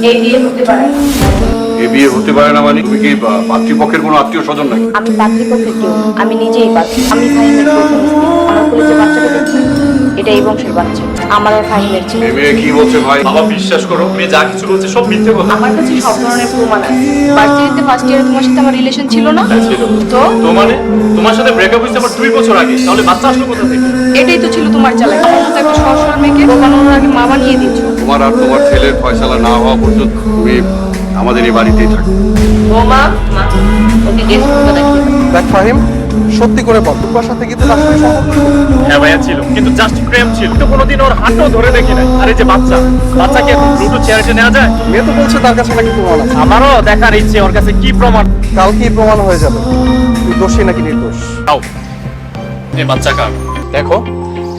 এই বিয়ে হতে পারে না। এ বিয়ে হতে পারে না মানে তুমি কি পাত্রীপক্ষের কোনো আত্মীয় স্বজন নাকি? আমি পাত্রীপক্ষের কেউ, আমি নিজেই পাত্রী। আমি ফাহিমের প্রথম স্ত্রী। আমার কোলে যে বাচ্চাটা দেখছেন, এটা এই বংশের বাচ্চা। আমার আর ফাহিমের ছেলে। এ মেয়ে কি বলছে ভাই? বাবা বিশ্বাস করো, মেয়ে যা কিছু বলছে সব মিথ্যে কথা। আমার কাছে সব ধরনের প্রমাণ আছে। ভার্সিটিতে ফার্স্ট ইয়ারে তোমার সাথে আমার রিলেশন ছিল না? ছিল। তো তো মানে তোমার সাথে ব্রেকআপ হয়েছে আবার 2 বছর আগে, তাহলে বাচ্চা আসলো কোথা থেকে? এটাই তো ছিল তোমার চালাকি। আমার মতো একটা সরল মেয়েকে বোকানোর আগে মা বানিয়ে দিয়েছো। তোমার আর তোমার ছেলের ফয়সালা না হওয়া পর্যন্ত তুমি আমাদের এই বাড়িতেই থাকো। বৌমা, মা, ওকে গেস্ট করতে দেখিয়ে দাও। দেখ ফাহিম, সত্যি করে বল তোমার সাথে কিন্তু তার সাথে সম্পর্ক ছিল? হ্যাঁ ভাইয়া ছিল, কিন্তু জাস্ট প্রেম ছিল। তো কোনোদিন ওর হাতও ধরে দেখি নাই। আর এই যে বাচ্চা কি এখন ব্লুটুথ চেয়ারে নেওয়া যায়? মেয়ে তো বলছে তার কাছে নাকি প্রমাণ আছে। আমারও দেখার ইচ্ছে ওর কাছে কি প্রমাণ। কালকেই প্রমাণ হয়ে যাবে তুই দোষী নাকি নির্দোষ। দাও এই বাচ্চা কার দেখো,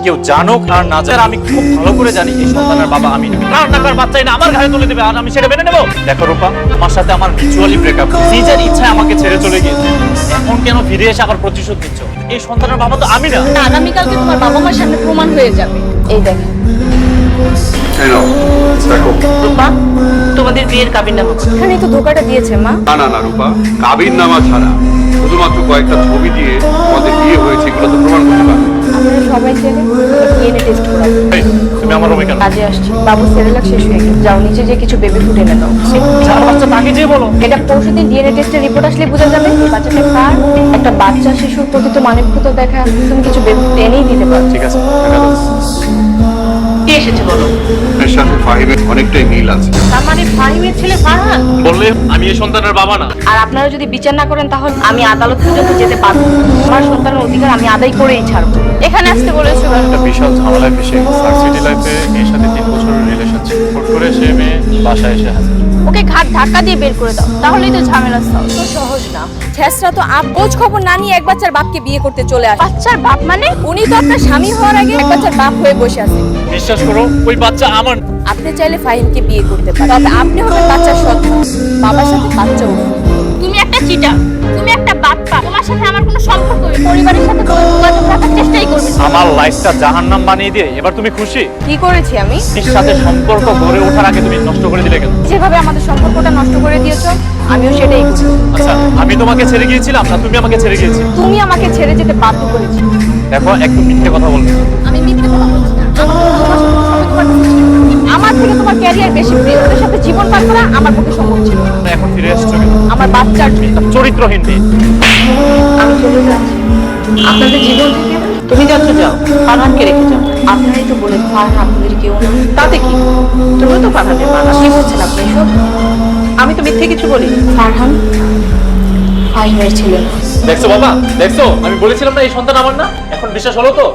কেউ জানুক আর না জানুক, আমি খুব ভালো করে জানি এই সন্তানের বাবা আমি না। কার না কার বাচ্চাই না আমার ঘাড়ে তুলে দেবে আর আমি সেটা মেনে নেব? দেখো রূপা, তোমার সাথে আমার মিউচুয়ালি ব্রেকআপ। নিজের ইচ্ছায় আমাকে ছেড়ে চলে গিয়েছে, এখন কেন ফিরে এসে আবার প্রতিশোধ নিচ্ছ? এই সন্তানের বাবা তো আমি না। আগামীকালকে তোমার বাবা মার সামনে প্রমাণ হয়ে যাবে। এই দেখো এই নাও, দেখো। রূপা, তোমাদের বিয়ের কাবিননামা। এখানেই তো ধোকাটা দিয়েছে মা। না রূপা, কাবিন নামা ছাড়া শুধুমাত্র কয়েকটা ছবি দিয়ে আমাদের বিয়ে হয়েছে এগুলো তো প্রমাণ করতে পারবে। আপনারা সবাই ছেলে ডিএনএ টেস্ট করাবো। এই, তুমি আমার রুমে কেন? কাজে আসছি। বাবু সেরেলাক শেষ হয়ে গেছে। যাও নিচে যে কিছু বেবি ফুড এনে দাও। যার বাচ্চা তাকে যে বলো। এটা পরশুদিন ডিএনএ টেস্টের রিপোর্ট আসলে বোঝা যাবে বাচ্চাটা কার। একটা বাচ্চা শিশুর প্রকৃত মানবিকতা দেখা তুমি কিছু বেবি ফুড এনেই দিতে পারো। ঠিক আছে, টাকা দাও। কে এসেছে বলো? এর সাথে ফাহিমের অনেকটাই মিল আছে। তার মানে ফাহিমের ছেলে ফারহান। বললে আমি এই সন্তানের বাবা না। আর আপনারা যদি বিচার না করেন তাহলে আমি আদালত পর্যন্ত যেতে পারবো। আমার সন্তানের অধিকার আমি আদায় করেই ছাড়বো। এখানে আসতে বলেছো কেন? একটা বিশাল ঝামেলায় ফেসে ভার্সিটি লাইফে মেয়ের সাথে 3 বছরের রিলেশন ছিল। হুট করে সে মেয়ে বাসায় এসে হাজির। ওকে ঘাট ধাক্কা দিয়ে বের করে দাও, তাহলেই তো ঝামেলা সলভ। তো সহজ না। ছেসরা তো খোঁজ খবর না নিয়ে এক বাচ্চার বাপকে বিয়ে করতে চলে আসে। বাচ্চার বাপ মানে উনি তো আপনার স্বামী হওয়ার আগে এক বাচ্চার বাপ হয়ে বসে আছে। বিশ্বাস করো, ওই বাচ্চা আমার। আপনি চাইলে ফাহিমকে বিয়ে করতে পারেন, তবে আপনি হবেন বাচ্চার সন্তান, বাবার সাথে বাচ্চা উঠবে। তুমি একটা চিটার, তুমি একটা বাচ্চা। তোমার সাথে আমার কোনো সম্পর্ক নেই। পরিবারের সাথে কোনো যোগাযোগ রাখার চেষ্টাই করবে না। আমার লাইফটা জাহান্নাম বানিয়ে দিয়ে এবার তুমি খুশি? কি করেছি আমি? এর সাথে সম্পর্ক গড়ে ওঠার আগে তুমি নষ্ট করে দিলে কেন? যেভাবে আমাদের সম্পর্কটা নষ্ট করে দিয়েছো আমিও সেটাই করছি। আচ্ছা, আমি তোমাকে ছেড়ে গিয়েছিলাম না তুমি আমাকে ছেড়ে গিয়েছিলে? তুমি আমাকে ছেড়ে যেতে বাধ্য করেছো। দেখো, একটু মিথ্যে কথা বলবে। আমি মিথ্যে কথা বলছি না। আমার থেকে তোমার ক্যারিয়ার বেশি প্রিয়। ওদের সাথে জীবন পার করা আমার পক্ষে সম্ভব ছিল না। এখন ফিরে এসছো কেন? আমার বাচ্চার জন্য। চরিত্রহীন মেয়ে। আমি চলে যাচ্ছি আপনাদের জীবন থেকে। তুমি যাচ্ছ, যাও, ফারহানকে রেখে যাও। আপনারাই তো বলে ফারহান আপনাদের কেউ না। তাতে কি, তুমিও তো ফারহানের মা না। কি বলছেন আপনি এসব? আমি তো মিথ্যে কিছু বলি। ফারহান ফাহিমের ছিল না। দেখছো বাবা, দেখছো আমি বলেছিলাম না এই সন্তান আমার না? এখন বিশ্বাস হলো তো?